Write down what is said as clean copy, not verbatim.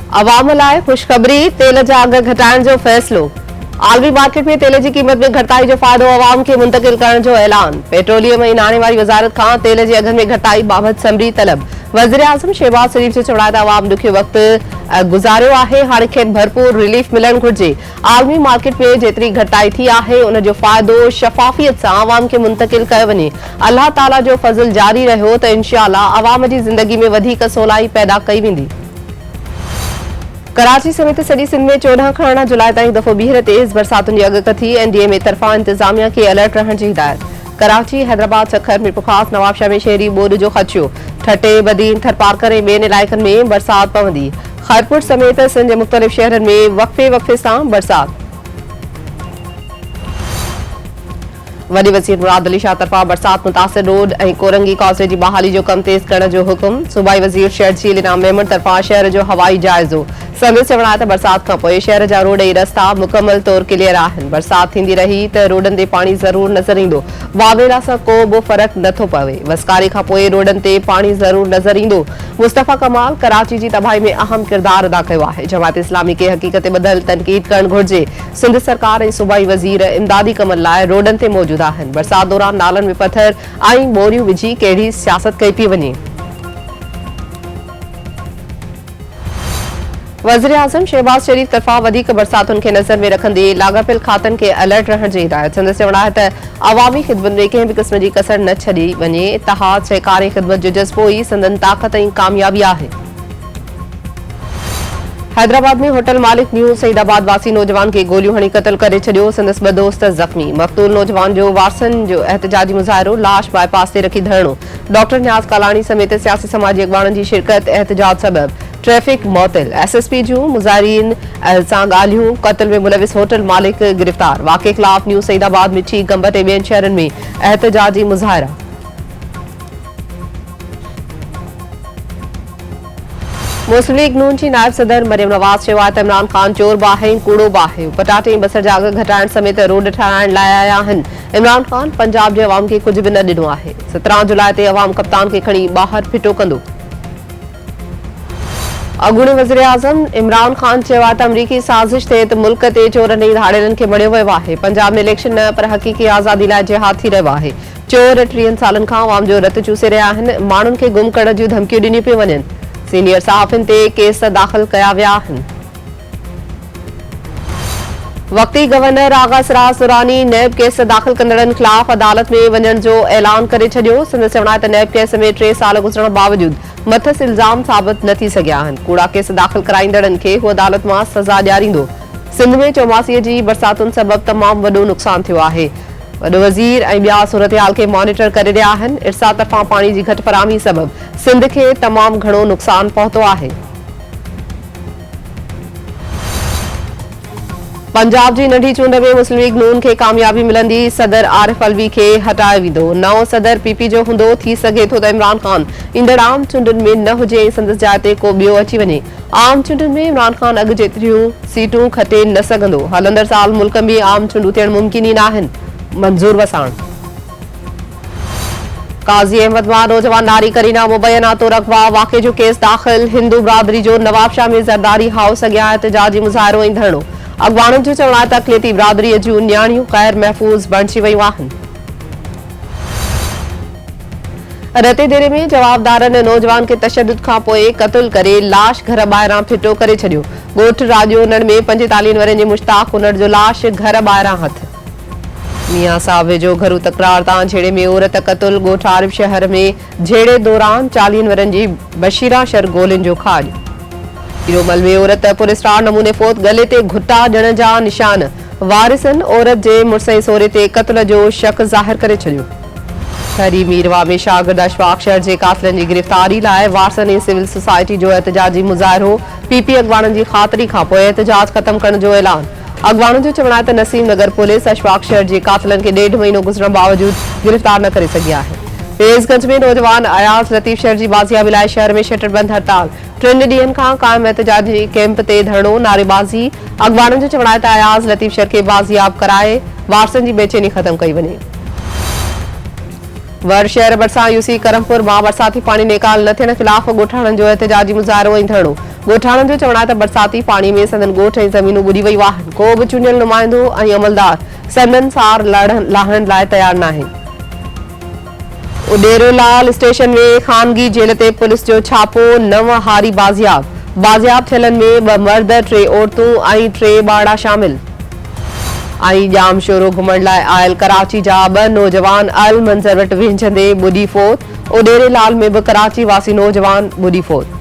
अवाम लाइ खुशखबरी, तेल जा अघ घटाइण जो फ़ैसिलो। आलमी मार्केट में तेल की क़ीमत में घटाई जो फ़ाइदो अवाम खे मुंतक़िल करण जो ऐलान। पेट्रोलियम ऐं नाणे वारी वज़ारत खां तेल जे अघनि में घटाई बाबति समरी तलब। वज़ीर आज़म शहबाज शरीफ़ जो चवण आहे त अवाम ॾुखियो वक़्तु गुज़ारियो आहे, हाणे खेनि भरपूर रिलीफ मिलणु घुरिजे। आलमी मार्केट में जेतिरी घटाई थी आहे उन जो फ़ाइदो शफ़ाफ़ियत सां अवाम खे मुंतक़िल कयो वञे। अल्लाह ताला जो फज़ल जारी रहियो त इंशाअल्लाह अवाम जी ज़िंदगी में वधीक सवलाई पैदा कई वेंदी। कराची समेत सॼी सिंध में 14 खां 18 जुलाई ताईं दफ़ो ॿीहर तेज़ बरसातुनि जी अॻकथी। एनडीएमए तरफ़ां इंतिज़ामिया खे अलर्ट रहण जी हिदायत। कराची, हैदराबाद, सखर, मीरपुरख़ास, नवाबशाह में शहरी ॿोॾि जो ख़दशो। ठटे, बदीन, थरपारकर ऐं ॿियनि इलाइक़नि में बरसात पवंदी। खैरपुर समेत सिंध जे मुख़्तलिफ़ शहरनि में वक़्फ़े सां बरसात। वॾी वज़ीर मुराद अली शाह तरफ़ां बरसात मुतासिर रोड ऐं कोरंगी कॉज़वे जी बहाली जो कम तेज़ करण जो हुकुम। सूबाई वज़ीर शहरजील इनाम मेमन तरफ़ां शहर जो हवाई जाइज़ो। संदसि चवण आहे त बरसात खां पोइ शहर जा रोड ऐं रस्ता मुकमल तौर क्लियर आहिनि। बरसात थींदी रही त रोडनि ते पाणी ज़रूर नज़र ईंदो। वावेरा सां को बि फ़र्क़ु नथो पवे। वसकारी खां पोइ रोडनि ते पाणी ज़रूर नज़र ईंदो। मुस्तफ़ा कमाल कराची जी तबाही में अहम किरदार अदा कयो आहे। जमात इस्लामी खे हक़ीक़त बदल तनक़ीद करणु घुरिजे। सिंध सरकार ऐं सूबाई वज़ीर इमदादी कमनि लाइ रोडनि ते मौजूद आहिनि। बरसात दौरान नालनि में पथर ऐं बोरियूं विझी कहिड़ी सियासत कई पई वञे। वज़ीर आज़म शहबाज शरीफ़ तरफ़ां वधीक बरसातुनि खे नज़र में रखंदे लाॻापियल खातनि खे अलर्ट रहण जी हिदायत। संदसि चवण आहे त अवामी ख़िदमत में कंहिं बि क़िस्म जी कसर न छॾी वञे। इत्तेहाद, सहकारी ख़िदमत जो जज़्बो ई संदन ताक़त ऐं कामयाबी आहे। हैदराबाद में होटल मालिक न्यू सईदाबाद वासी नौजवान खे गोलियूं हणी क़त्ल करे छॾियो। संदसि 2 दोस्त ज़ख़्मी। मक़तूल नौजवान जो वारसनि जो एहतजाजी मुज़ाहिरो, लाश बाईपास ते रखी धरणो। डॉक्टर न्याज़ कालाणी समेत सियासी समाजी अॻवाननि जी शिरकत एहतजाज सबब। ट्रैफिक मौतिल, एसएसपी जूं मुज़ाहिरीन सां ॻाल्हियूं। क़त्ल में मुलविस होटल मालिक गिरफ़्तार। वाक़े ख़िलाफ़ न्यू सईदाबाद, मिठी, गंबट ऐं ॿियनि शहरनि में एहतजाजी मुज़ाहिरा। मुस्लिम लीग नून जी नायब सदर मरियम नवाज़ चयो आहे त इमरान ख़ान चोर बि आहे ऐं कूड़ो बि आहे। पटाटे ऐं बसर जा अघ घटाइण समेत रोड ठाहिराइण लाइ आया आहिनि। इमरान ख़ान पंजाब जे अवाम खे कुझु बि न ॾिनो आहे। 17 जुलाई ते अवाम कप्तान खे खणी ॿाहिरि फिटो कंदो। अॻूणे वज़ीर आज़म इमरान ख़ान चयो आहे त अमरीकी साज़िश तहत मुल्क ते चोरनि ऐं धाड़ेलनि खे मड़ियो वियो आहे। पंजाब में इलेक्शन न पर हक़ीक़ी आज़ादी लाइ जिहाद थी रहियो आहे। चोर 30 सालनि खां अवाम जो रतु चूसे रहिया आहिनि। माण्हुनि खे गुम करण जूं धमकियूं ॾिनियूं पियूं वञनि। सीनियर सहाफ़ियुनि ते केस दाख़िल कया विया आहिनि। वक़्ती गवर्नर आगा सिराज दुरानी नैब केस दाख़िल कंदड़नि ख़िलाफ़ अदालत में वञण जो ऐलान करे छॾियो। संदसि चवण आहे त नैब केस में 3 साल गुज़रण बावजूद मथस इल्ज़ाम साबित न थी सघिया आहिनि। कूड़ा केस दाख़िल कराईंदड़नि खे हू अदालत मां सज़ा ॾियारींदो। सिंध में चौमासीअ जी बरसातुनि सबबि तमामु वॾो नुक़सानु थियो आहे। वॾो वज़ीर ऐं ॿिया सूरतहाल खे मॉनिटर करे रहिया आहिनि। इरसा तरफ़ां पाणी जी घटि फराहमी सबबि सिंध खे तमामु घणो नुक़सानु पहुतो आहे। पंजाब जी नंढी चूंड में मुस्लिम लीग नून खे कामयाबी मिलंदी। सदर आरिफ अलवी खे हटायो वेंदो। नओं सदर पीपी जो हूंदो। थी सघे थो त इमरान ख़ान ईंदड़ आम चूंडुनि में न हुजे ऐं संदसि जाइ ते को ॿियो अची वञे। आम चूंडुनि में इमरान ख़ान अॻु जेतिरियूं सीटूं खटे न सघंदो। हलंदड़ साल मुल्क में आम चूंडूं थियण मुमकिन ई न आहिनि। मंज़ूर वसाण। काज़ी अहमद मां नौजवान नारी करीना मुबैना तौर अगवा वाक़े जो केस दाख़िल। हिंदू बिरादरी जो नवाबशाह में ज़रदारी हाउस अॻियां एहतजाजी मुज़ाहिरो ऐं धरणो। अॻवाननि जो चवण आहे त अक़लियती बिरादरीअ जूं नियाणियूं ग़ैर महफ़ूज़ बणिजी वयूं आहिनि। रते देरे में जवाबदारनि नौजवान खे तशद्दुद खां पोइ क़त्ल करे लाश घर ॿाहिरां फिटो करे छॾियो। ॻोठ राॼो उन्हनि में 45 वरनि जे मुश्ताक हुनर जो लाश घर ॿाहिरां हथ। मियां साहिब जो घरू तकरार तां झेड़े में औरत क़त्ल। ॻोठ आरिफ शहर में झेड़े दौरान 40 वरनि जी बशीरा शरगोलिन जो खाॼ। हीरोमल में औरत पुरस्कार नमूने फोत, गले ते घुटा ॾियण जा निशान। वारिसनि औरत जे मुड़िस ऐं सहुरे ते क़त्ल जो शक ज़ाहिर करे छॾियो। खरी मीरवा में शागिर्द अशफाक शहर जे कातिलनि जी गिरफ़्तारी लाइ वारसनि ऐं सिविल सोसाइटी जो एहतजाजी मुज़ाहिरो। पीपी अॻवाननि जी ख़ातिरी खां पोइ एहतजाज ख़त्म करण जो ऐलान। अॻवाननि जो चवण आहे त नसीम नगर पुलिस अशफाक शहर जे कातिलनि खे 1.5 महीनो गुज़रण बावजूद गिरफ़्तार न करे सघी आहे। फेज़गंज में नौजवान अयाज़ लतीफ़ शहर जी बाज़ियाबी लाइ शहर में शटर बंद हड़ताल। 3 ॾींहनि खां क़ाइम एहतजाजी कैंप ते धरणो, नारेबाज़ी। अॻवाननि जो चवण आहे त अयाज़ लतीफ़ शहर खे बाज़ियाब कराए वारसनि जी बेचैनी ख़त्म कई वञे। वर शहर भरिसां यूसी करमपुर मां बरसाती पाणी निकाल न थियण ख़िलाफ़ ॻोठाणनि जो एहतजाजी मुज़ाहिरो ऐं धरणो। ॻोठाणनि जो चवणु आहे त बरसाती पाणी में संदन ॻोठ ऐं ज़मीनूं ॿुॾी वयूं आहिनि। को बि चूंडियल नुमाइंदो ऐं अमलदार संदन सार लाहण लाइ तयार न आहिनि। उडेरोलाल स्टेशन में ख़ानगी जेल ते पुलिस जो छापो, 9 हारी बाज़ियाब थियलनि में 2 मर्द, 3 औरतूं ऐं 3 ॿारड़ा शामिल। ऐं जाम शोरो घुमण लाइ आयल कराची जा 2 नौजवान अल मंज़र वटि विझंदे ॿुॾी फोत। उडेरेलाल में बि कराची वासी नौजवान ॿुॾी फोत।